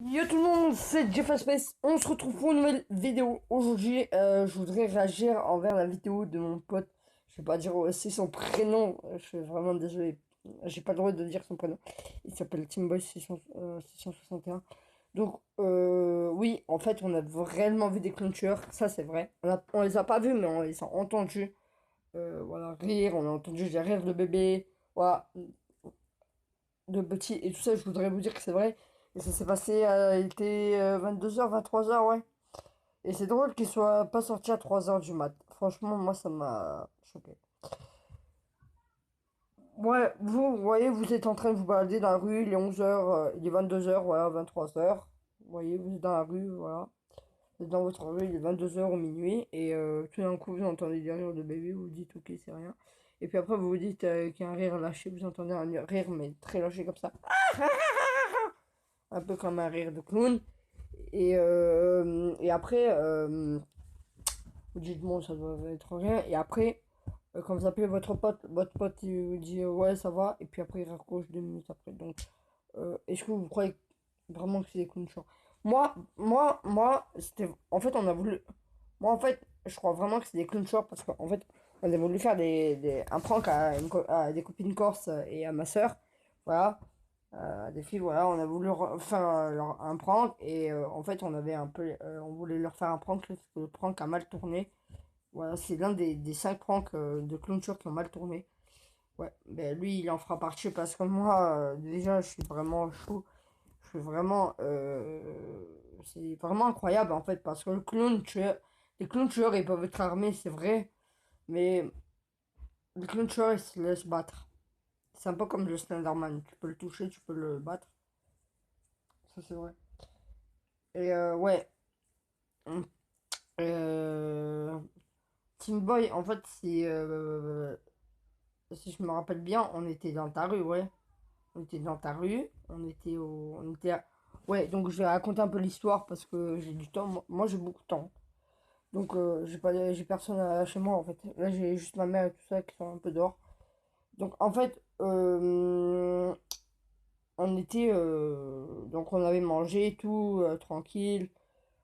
Yo tout le monde, c'est Jeff Space. On se retrouve pour une nouvelle vidéo. Aujourd'hui, je voudrais réagir envers la vidéo de mon pote. Je vais pas dire aussi son prénom. Je suis vraiment désolé. J'ai pas le droit de dire son prénom. Il s'appelle Teamboy 661. Donc, oui, en fait, on a vraiment vu des clôtures. Ça, c'est vrai. On les a pas vus, mais on les a entendus. Voilà, rire. On a entendu des rires de bébé. Voilà, de petits et tout ça, je voudrais vous dire que c'est vrai. Et ça s'est passé, il était 22h, 23h, ouais. Et c'est drôle qu'il soit pas sorti à 3h du mat. Franchement, moi, ça m'a choqué. Ouais, vous voyez, vous êtes en train de vous balader dans la rue, il est 11h, il est 22h, voilà, 23h. Vous voyez, vous êtes dans la rue, voilà. Vous êtes dans votre rue, il est 22h au minuit. Et tout d'un coup, vous entendez des rires de bébé, vous vous dites, ok, c'est rien. Et puis après, vous vous dites qu'il y a un rire lâché, vous entendez un rire, mais très lâché comme ça. Un peu comme un rire de clown. Et après, vous dites, bon, ça doit être rien. Et après, quand vous appelez votre pote, il vous dit, ouais, ça va. Et puis après, il raccroche 2 minutes après. Donc, est-ce que vous croyez vraiment que c'est des clowns chiants? Moi, c'était. En fait, on a voulu. Moi, en fait, je crois vraiment que c'est des clowns chiants parce qu'en fait, on a voulu faire un prank à des copines corses et à ma soeur. Voilà. Des filles, voilà, on a voulu faire un prank et en fait on avait un peu, on voulait leur faire un prank parce que le prank a mal tourné. Voilà, c'est l'un des 5 pranks de clôture qui ont mal tourné. Ouais, ben lui il en fera partie parce que moi déjà je suis vraiment chaud, je suis vraiment, c'est vraiment incroyable en fait parce que les clowns tueurs ils peuvent être armés c'est vrai, mais les clowns tueurs ils se laissent battre. C'est un peu comme le Slenderman, tu peux le toucher, tu peux le battre, ça c'est vrai. Et ouais. Euh, Team Boy, en fait, si je me rappelle bien, on était dans ta rue, ouais. On était dans ta rue, ouais, donc je vais raconter un peu l'histoire parce que j'ai du temps. Moi, j'ai beaucoup de temps. Donc, j'ai personne chez moi, en fait. Là, j'ai juste ma mère et tout ça qui sont un peu dehors. Donc, en fait, donc on avait mangé et tout, tranquille.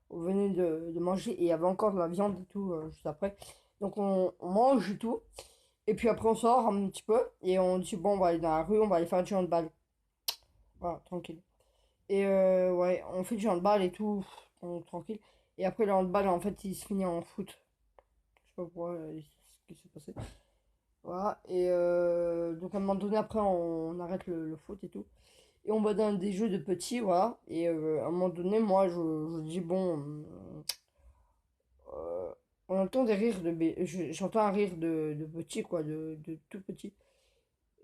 On venait de manger et il y avait encore de la viande et tout juste après. Donc on mange et tout. Et puis après on sort un petit peu et on dit bon on va aller dans la rue, on va aller faire du handball. Voilà, tranquille. Et ouais, on fait du handball et tout, tranquille. Et après le handball en fait il se finit en foot. Je sais pas pourquoi, ce qui s'est passé. Voilà. Et donc à un moment donné après on arrête le foot et tout. Et on va dans des jeux de petits, voilà. Et à un moment donné moi je dis bon. Euh, on entend des rires j'entends un rire de petit, quoi, de tout petit.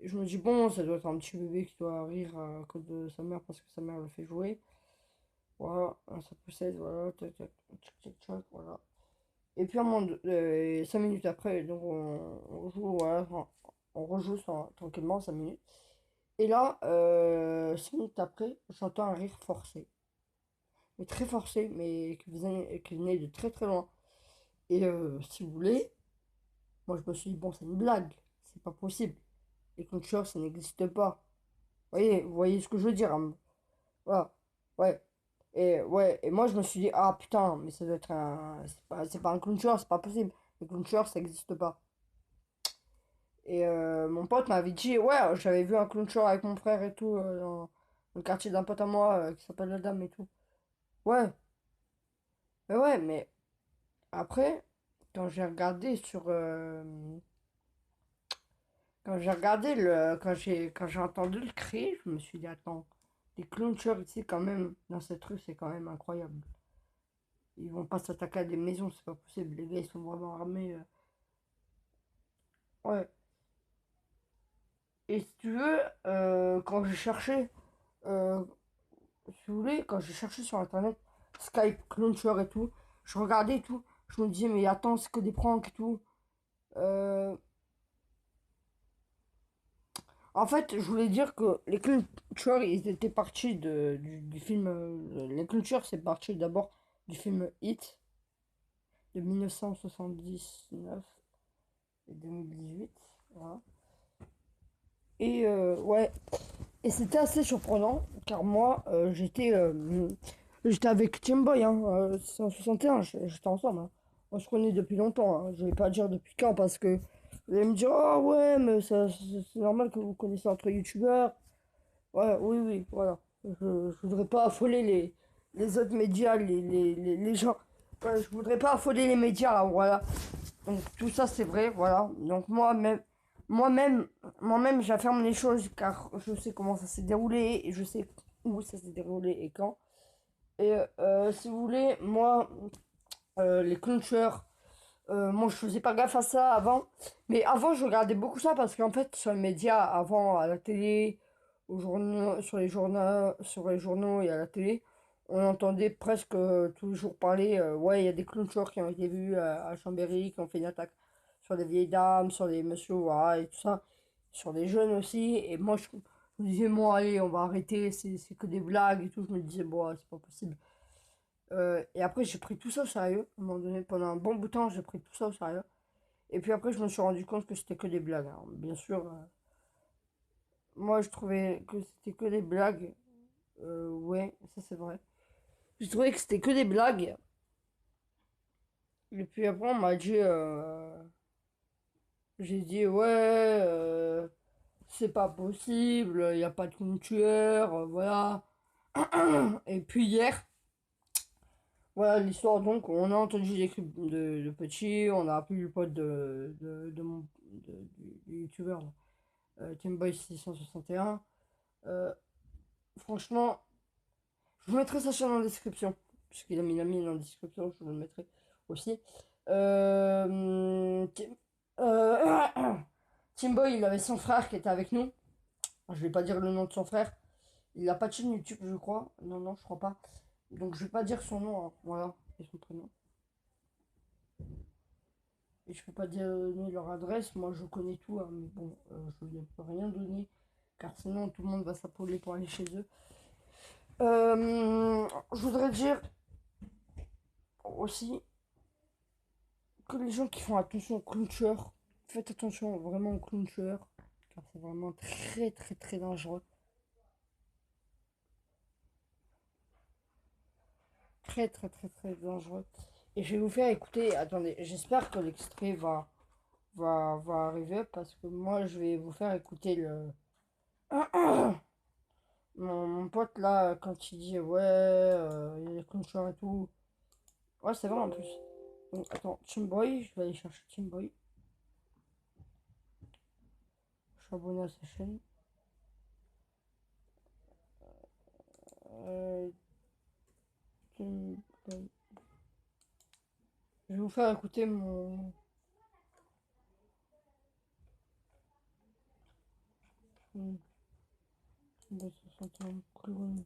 Et je me dis, bon, ça doit être un petit bébé qui doit rire à cause de sa mère parce que sa mère le fait jouer. Voilà, ça possède, voilà, tac, tac, tac, tac, tac, voilà. Et puis, 5 minutes après, donc on joue, voilà, enfin, on rejoue tranquillement 5 minutes. Et là, 5 minutes après, j'entends un rire forcé. Mais très forcé, mais qui venait de très très loin. Et si vous voulez, moi, je me suis dit, bon, c'est une blague. C'est pas possible. Les clôtures, ça n'existe pas. Vous voyez ce que je veux dire, hein. Voilà. Ouais. Et, ouais. Et moi, je me suis dit, ah putain, mais ça doit être un. C'est pas un clôture, c'est pas possible. Les clôtures, ça n'existe pas. Et mon pote m'avait dit, ouais, j'avais vu un clôture avec mon frère et tout, dans le quartier d'un pote à moi qui s'appelle la Dame et tout. Ouais. Mais ouais, mais après, quand j'ai regardé sur. Quand j'ai entendu le cri, je me suis dit, attends, les clowns ici, quand même, dans cette rue, c'est quand même incroyable. Ils vont pas s'attaquer à des maisons, c'est pas possible. Les gars, ils sont vraiment armés. Ouais. Et si tu veux, quand j'ai cherché, euh, si vous voulez, quand j'ai cherché sur internet, Skype, clownsher et tout, je regardais et tout, je me disais, mais attends, c'est que des pranks et tout. Euh, En fait, je voulais dire que les clôtures, ils étaient partis du film. Les clôtures, c'est parti d'abord du film Hit de 1979 et 2018. Voilà. Et ouais. Et c'était assez surprenant, car moi, j'étais avec Timboy, hein, 161, j'étais ensemble. Hein. On se connaît depuis longtemps, hein. Je vais pas dire depuis quand, parce que vous allez me dire, ah ouais, mais c'est normal que vous connaissez entre youtubeurs. Ouais, oui, oui, voilà. Je voudrais pas affoler les autres médias, les gens. Ouais, je voudrais pas affoler les médias, hein, voilà. Donc tout ça c'est vrai, voilà. Donc moi-même, moi-même j'affirme les choses car je sais comment ça s'est déroulé et je sais où ça s'est déroulé et quand. Et si vous voulez, moi, les clinchers, moi je faisais pas gaffe à ça avant. Mais avant je regardais beaucoup ça parce qu'en fait sur les médias, avant à la télé, aux journaux, sur les journaux et à la télé, on entendait presque tous les jours parler, ouais il y a des clinchers qui ont été vus à Chambéry, qui ont fait une attaque sur des vieilles dames, sur des messieurs, voilà, et tout ça, sur des jeunes aussi. Et moi je me disais, moi allez, on va arrêter, c'est que des blagues et tout. Je me disais, bon, c'est pas possible. Et après, j'ai pris tout ça au sérieux. À un moment donné, pendant un bon bout de temps, j'ai pris tout ça au sérieux. Et puis après, je me suis rendu compte que c'était que des blagues. Hein. Bien sûr, moi, je trouvais que c'était que des blagues. Ouais, ça c'est vrai. Je trouvais que c'était que des blagues. Et puis après, on m'a dit, j'ai dit, ouais, c'est pas possible, il n'y a pas de compte tueur, voilà. Et puis hier, voilà l'histoire, donc on a entendu des cris de petits, on a appelé le pote du youtubeur, Timboy661. Euh, Franchement, je vous mettrai sa chaîne en description, puisqu'il a mis la mienne en description, je vous le mettrai aussi. Euh, Timboy, il avait son frère qui était avec nous. Je vais pas dire le nom de son frère. Il a pas de chaîne YouTube, je crois. Non, non, je crois pas. Donc je vais pas dire son nom, hein. Voilà, et son prénom. Et je peux pas donner leur adresse, moi je connais tout, hein, mais bon, je ne peux rien donner, car sinon tout le monde va s'appeler pour aller chez eux. Je voudrais dire aussi que les gens qui font attention aux clowncheurs, faites attention vraiment aux clowncheurs, car c'est vraiment très très très dangereux. Très très très très dangereux. Et je vais vous faire écouter, attendez, j'espère que l'extrait va arriver, parce que moi je vais vous faire écouter le... mon pote là, quand il dit ouais, il y a les clownchers et tout. Ouais, c'est vrai en plus. Donc attends, Chimboy, je vais aller chercher Chimboy. Je suis abonné à sa chaîne. Euh, Chimboy. Je vais vous faire écouter mon... 261 clown.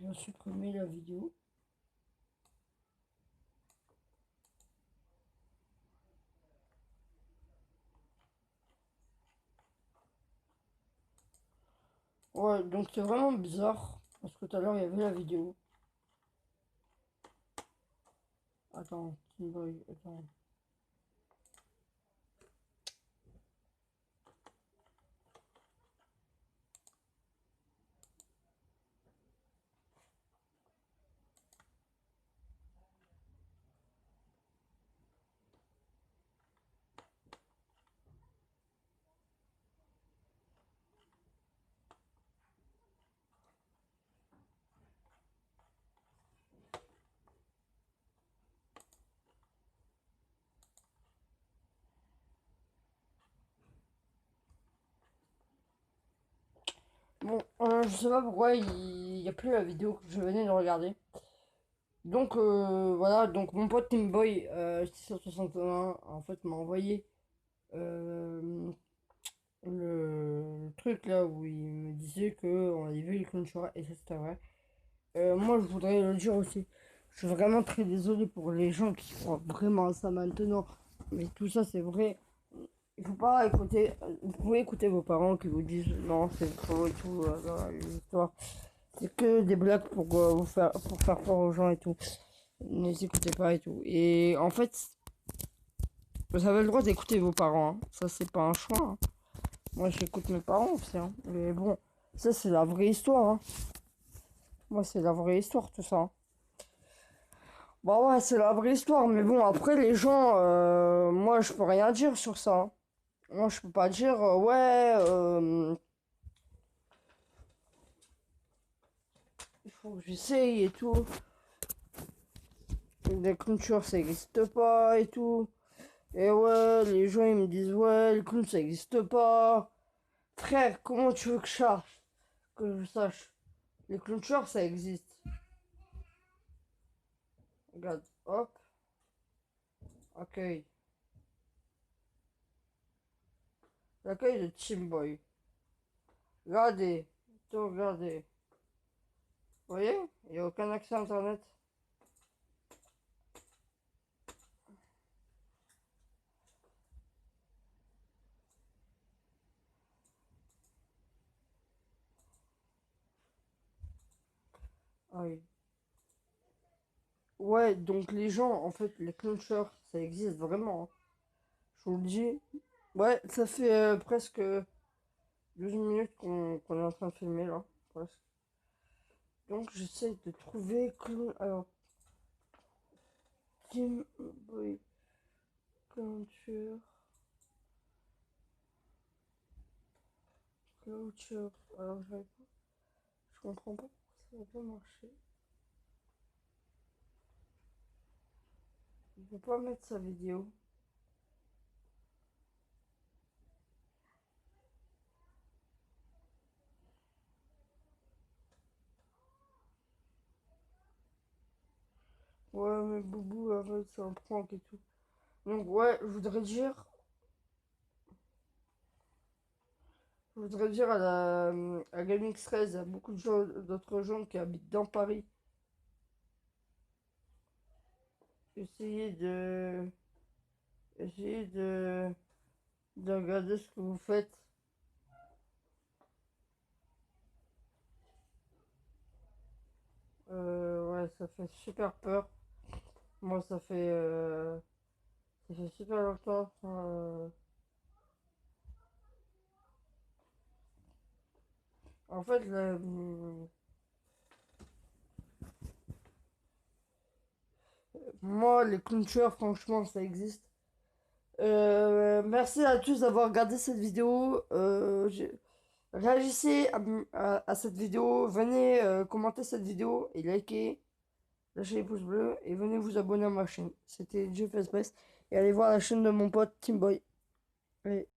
Je vais supprimer la vidéo. Ouais, donc c'est vraiment bizarre. Parce que tout à l'heure, il y avait la vidéo. Attends, Chimboy, attends. Bon, je sais pas pourquoi il n'y a plus la vidéo que je venais de regarder. Donc voilà, donc mon pote Timboy 661 en fait m'a envoyé euh, le truc là où il me disait que on avait vu les clowns Chora et ça c'était vrai. Moi je voudrais le dire aussi. Je suis vraiment très désolé pour les gens qui croient vraiment à ça maintenant. Mais tout ça c'est vrai. Il faut pas écouter. Vous pouvez écouter vos parents qui vous disent non c'est faux et tout. Les histoires. C'est que des blagues pour faire peur aux gens et tout. Ne les écoutez pas et tout. Et en fait, vous avez le droit d'écouter vos parents, hein. Ça c'est pas un choix, hein. Moi j'écoute mes parents aussi, hein. Mais bon, ça c'est la vraie histoire, hein. Moi c'est la vraie histoire tout ça, hein. Bah ouais, c'est la vraie histoire, mais bon, après les gens, moi je peux rien dire sur ça, hein. Moi je peux pas dire, ouais, il faut que j'essaye et tout. Les cultures ça existe pas et tout. Et ouais, les gens ils me disent, ouais, les clowns ça existe pas. Frère, comment tu veux que je sache? Les clôtures, ça existe. Regarde, hop, accueil. L'accueil de Teamboy. Regardez, tout regardez. Vous voyez? Il n'y a aucun accès à internet. Ah oui. Ouais, donc les gens, en fait, les clôtures, ça existe vraiment, hein. Je vous le dis. Ouais, ça fait presque 12 minutes qu'on est en train de filmer là. Presque. Donc j'essaie de trouver clone. Alors, Teamboy clôture. Clôture. Alors, je comprends pas pourquoi ça va pas marcher. Il peut pas mettre sa vidéo. Ouais, mais Boubou, en fait, c'est un prank et tout. Donc, ouais, je voudrais dire à Gaming 13, à beaucoup de gens, d'autres gens qui habitent dans Paris, essayez de, essayez de regarder ce que vous faites. Ouais, ça fait super peur. Moi, ça fait super longtemps. En fait, moi, les clôtures, franchement, ça existe. Merci à tous d'avoir regardé cette vidéo. Réagissez à cette vidéo. Venez commenter cette vidéo et likez. Lâchez les pouces bleus et venez vous abonner à ma chaîne. C'était Jeff Space. Et allez voir la chaîne de mon pote Teamboy. Allez.